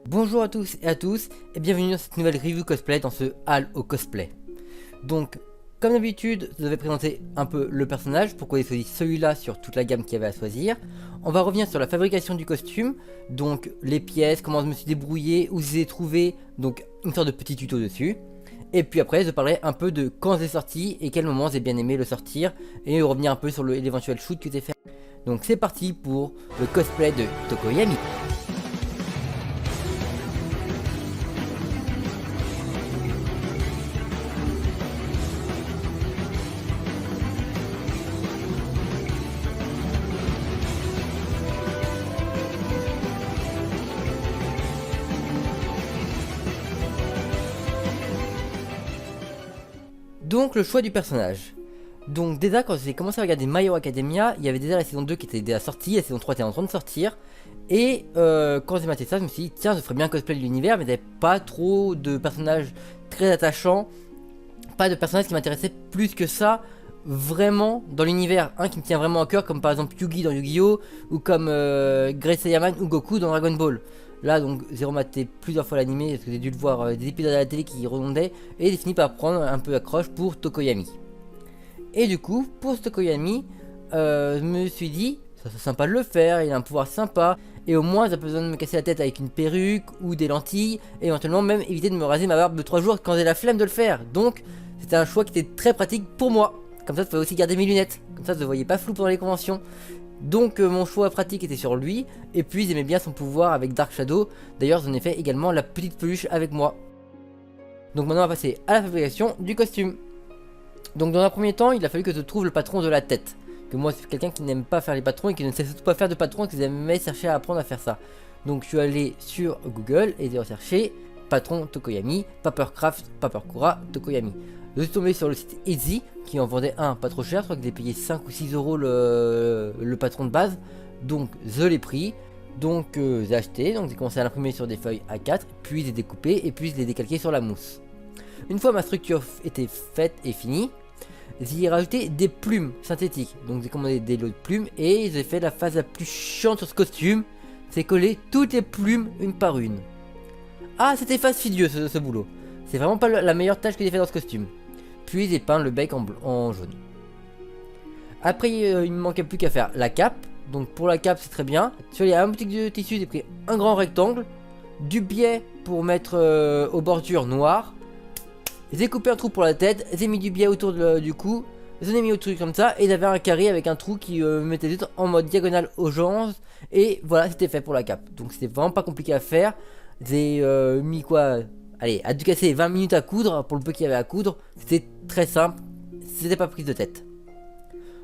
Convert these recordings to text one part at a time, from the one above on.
Bonjour à tous et bienvenue dans cette nouvelle review cosplay dans ce hall au cosplay. Donc comme d'habitude je devais présenter un peu le personnage, pourquoi j'ai choisi celui-là sur toute la gamme qu'il y avait à choisir. On va revenir sur la fabrication du costume, donc les pièces, comment je me suis débrouillé, où je les ai trouvées, donc une sorte de petit tuto dessus. Et puis après je parlerai un peu de quand c'est sorti et quel moment j'ai bien aimé le sortir et revenir un peu sur l'éventuel shoot que j'ai fait. Donc c'est parti pour le cosplay de Tokoyami. Donc le choix du personnage. Donc déjà quand j'ai commencé à regarder My Hero Academia, il y avait déjà la saison 2 qui était déjà sortie, la saison 3 était en train de sortir. Et quand j'ai maté ça, je me suis dit tiens je ferais bien un cosplay de l'univers, mais il n'y avait pas trop de personnages très attachants. Pas de personnages qui m'intéressaient plus que ça vraiment dans l'univers. Un qui me tient vraiment à cœur comme par exemple Yugi dans Yu-Gi-Oh! Ou comme Grace Saiyaman ou Goku dans Dragon Ball. Là donc j'ai rematé plusieurs fois l'animé parce que j'ai dû le voir des épisodes à la télé qui redondaient. Et j'ai fini par prendre un peu accroche pour Tokoyami. Et du coup pour ce Tokoyami je me suis dit ça serait sympa de le faire, il a un pouvoir sympa. Et au moins j'ai pas besoin de me casser la tête avec une perruque ou des lentilles. Et éventuellement même éviter de me raser ma barbe de 3 jours quand j'ai la flemme de le faire. Donc c'était un choix qui était très pratique pour moi. Comme ça je pouvais aussi garder mes lunettes. Comme ça je ne voyais pas flou pendant les conventions. Donc mon choix pratique était sur lui. Et puis j'aimais bien son pouvoir avec Dark Shadow. D'ailleurs j'en ai fait également la petite peluche avec moi. Donc maintenant on va passer à la fabrication du costume. Donc dans un premier temps il a fallu que je trouve le patron de la tête. Que moi c'est quelqu'un qui n'aime pas faire les patrons et qui ne sait surtout pas faire de patron et qui jamais cherché à apprendre à faire ça. Donc je suis allé sur Google et j'ai recherché patron Tokoyami, Papercraft, Papercura, Tokoyami. Je suis tombé sur le site Etsy qui en vendait un pas trop cher, je crois que j'ai payé 5 ou 6 euros le patron de base. Donc je l'ai pris, donc j'ai acheté, donc j'ai commencé à l'imprimer sur des feuilles A4, puis j'ai découpé et puis je l'ai décalqué sur la mousse. Une fois ma structure était faite et finie, j'y ai rajouté des plumes synthétiques. Donc j'ai commandé des lots de plumes et j'ai fait la phase la plus chiante sur ce costume, c'est coller toutes les plumes une par une. Ah c'était fastidieux ce boulot. C'est vraiment pas la meilleure tâche que j'ai fait dans ce costume. Puis j'ai peint le bec en jaune. Après il me manquait plus qu'à faire la cape. Donc pour la cape c'est très bien. Sur les un boutique de tissu j'ai pris un grand rectangle, du biais pour mettre aux bordures noires. J'ai coupé un trou pour la tête, j'ai mis du biais autour du cou, j'en ai mis au truc comme ça, et j'avais un carré avec un trou qui mettait tout en mode diagonale aux jambes, et voilà, c'était fait pour la cape. Donc c'était vraiment pas compliqué à faire. J'ai mis quoi, allez, à dû casser 20 minutes à coudre, pour le peu qu'il y avait à coudre, c'était très simple, c'était pas prise de tête.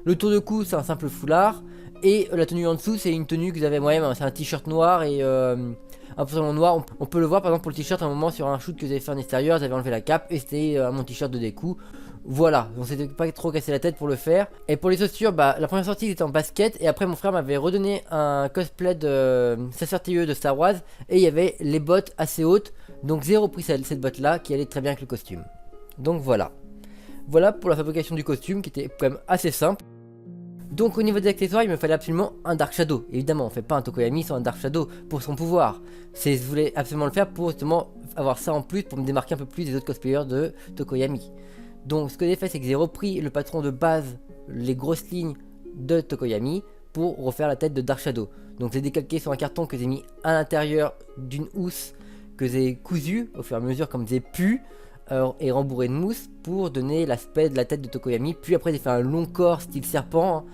Le tour de cou, c'est un simple foulard, et la tenue en dessous, c'est une tenue que j'avais moi-même, c'est un t-shirt noir et un pantalon noir. On peut le voir par exemple pour le t-shirt à un moment sur un shoot que j'avais fait en extérieur, j'avais enlevé la cape et c'était mon t-shirt de découp. Voilà, donc c'était pas trop cassé la tête pour le faire. Et pour les chaussures, bah la première sortie était en basket et après mon frère m'avait redonné un cosplay de Sacertieux de Star Wars et il y avait les bottes assez hautes. Donc j'ai repris cette botte là qui allait très bien avec le costume. Donc voilà. Voilà pour la fabrication du costume qui était quand même assez simple. Donc au niveau des accessoires, il me fallait absolument un Dark Shadow. Évidemment, on fait pas un Tokoyami sans un Dark Shadow pour son pouvoir. Je voulais absolument le faire pour justement avoir ça en plus pour me démarquer un peu plus des autres cosplayers de Tokoyami. Donc ce que j'ai fait, c'est que j'ai repris le patron de base, les grosses lignes de Tokoyami pour refaire la tête de Dark Shadow. Donc j'ai décalqué sur un carton que j'ai mis à l'intérieur d'une housse que j'ai cousu au fur et à mesure comme j'ai pu. Et rembourré de mousse pour donner l'aspect de la tête de Tokoyami. Puis après j'ai fait un long corps style serpent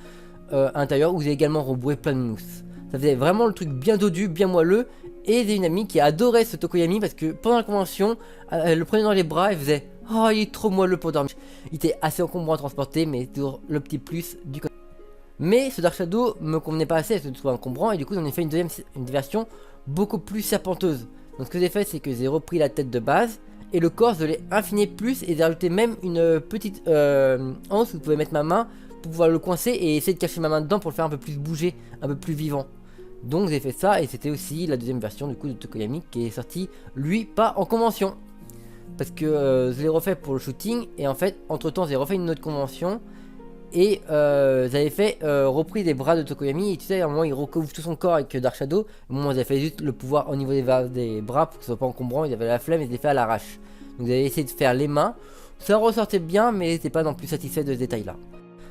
à l'intérieur où j'ai également rembourré plein de mousse. Ça faisait vraiment le truc bien dodu, bien moelleux. Et j'ai une amie qui adorait ce Tokoyami parce que pendant la convention, elle le prenait dans les bras et faisait oh il est trop moelleux pour dormir. Il était assez encombrant à transporter mais toujours le petit plus du côté. Mais ce Dark Shadow me convenait pas assez, je le trouvais encombrant et du coup j'en ai fait une version beaucoup plus serpenteuse. Donc ce que j'ai fait c'est que j'ai repris la tête de base. Et le corps, je l'ai affiné plus et j'ai rajouté même une petite anse où vous pouvez mettre ma main pour pouvoir le coincer et essayer de cacher ma main dedans pour le faire un peu plus bouger, un peu plus vivant. Donc j'ai fait ça et c'était aussi la deuxième version du coup de Tokoyami qui est sortie, lui, pas en convention. Parce que je l'ai refait pour le shooting et en fait, entre temps, j'ai refait une autre convention Et ils avaient fait repris des bras de Tokoyami. Et tu sais, à un moment, il recouvre tout son corps avec Dark Shadow. Au moment où ils avaient fait juste le pouvoir au niveau des bras pour que ce soit pas encombrant. Ils avaient la flemme et ils étaient fait à l'arrache. Donc ils avaient essayé de faire les mains. Ça ressortait bien, mais n'était pas non plus satisfait de ce détail-là.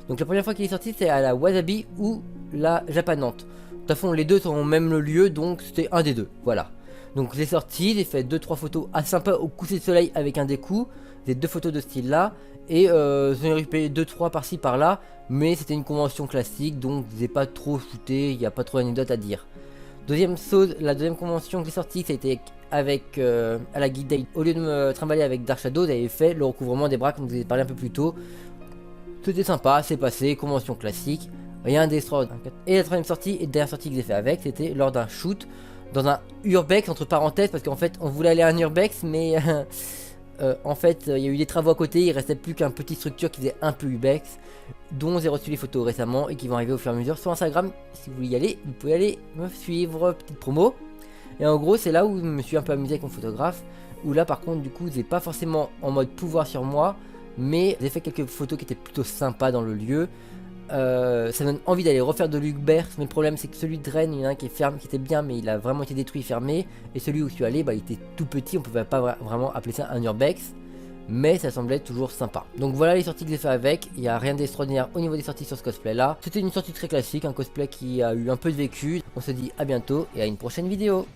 Donc la première fois qu'il est sorti, c'est à la Wasabi ou la Japanante. De toute façon, les deux sont au même lieu, donc c'était un des deux. Voilà. Donc j'ai sorti, j'ai fait 2-3 photos assez sympas au coucher de soleil avec un découp. J'ai 2 photos de ce style-là. Et j'en ai récupéré 2-3 par-ci par-là. Mais c'était une convention classique, donc j'ai pas trop shooté, il n'y a pas trop d'anecdotes à dire. Deuxième chose, la deuxième convention que j'ai sortie, ça a été avec à la Geek Day. Au lieu de me trimballer avec Dark Shadow, j'avais fait le recouvrement des bras comme je vous ai parlé un peu plus tôt. C'était sympa, c'est passé, convention classique, rien d'extraordinaire. Et la troisième sortie et dernière sortie que j'ai fait avec, c'était lors d'un shoot dans un urbex entre parenthèses, parce qu'en fait on voulait aller à un urbex, mais en fait il y a eu des travaux à côté, il restait plus qu'une petite structure qui faisait un peu urbex, dont j'ai reçu les photos récemment et qui vont arriver au fur et à mesure sur Instagram. Si vous voulez y aller, vous pouvez aller me suivre, petite promo. Et en gros c'est là où je me suis un peu amusé avec mon photographe, où là par contre du coup j'ai pas forcément en mode pouvoir sur moi, mais j'ai fait quelques photos qui étaient plutôt sympas dans le lieu. Ça donne envie d'aller refaire de l'Urbex, mais le problème c'est que celui de Rennes, il y en a un qui est fermé, qui était bien, mais il a vraiment été détruit, fermé. Et celui où je suis allé, bah, il était tout petit, on pouvait pas vraiment appeler ça un Urbex, mais ça semblait toujours sympa. Donc voilà les sorties que j'ai fait avec, il n'y a rien d'extraordinaire au niveau des sorties sur ce cosplay là. C'était une sortie très classique, un cosplay qui a eu un peu de vécu. On se dit à bientôt et à une prochaine vidéo.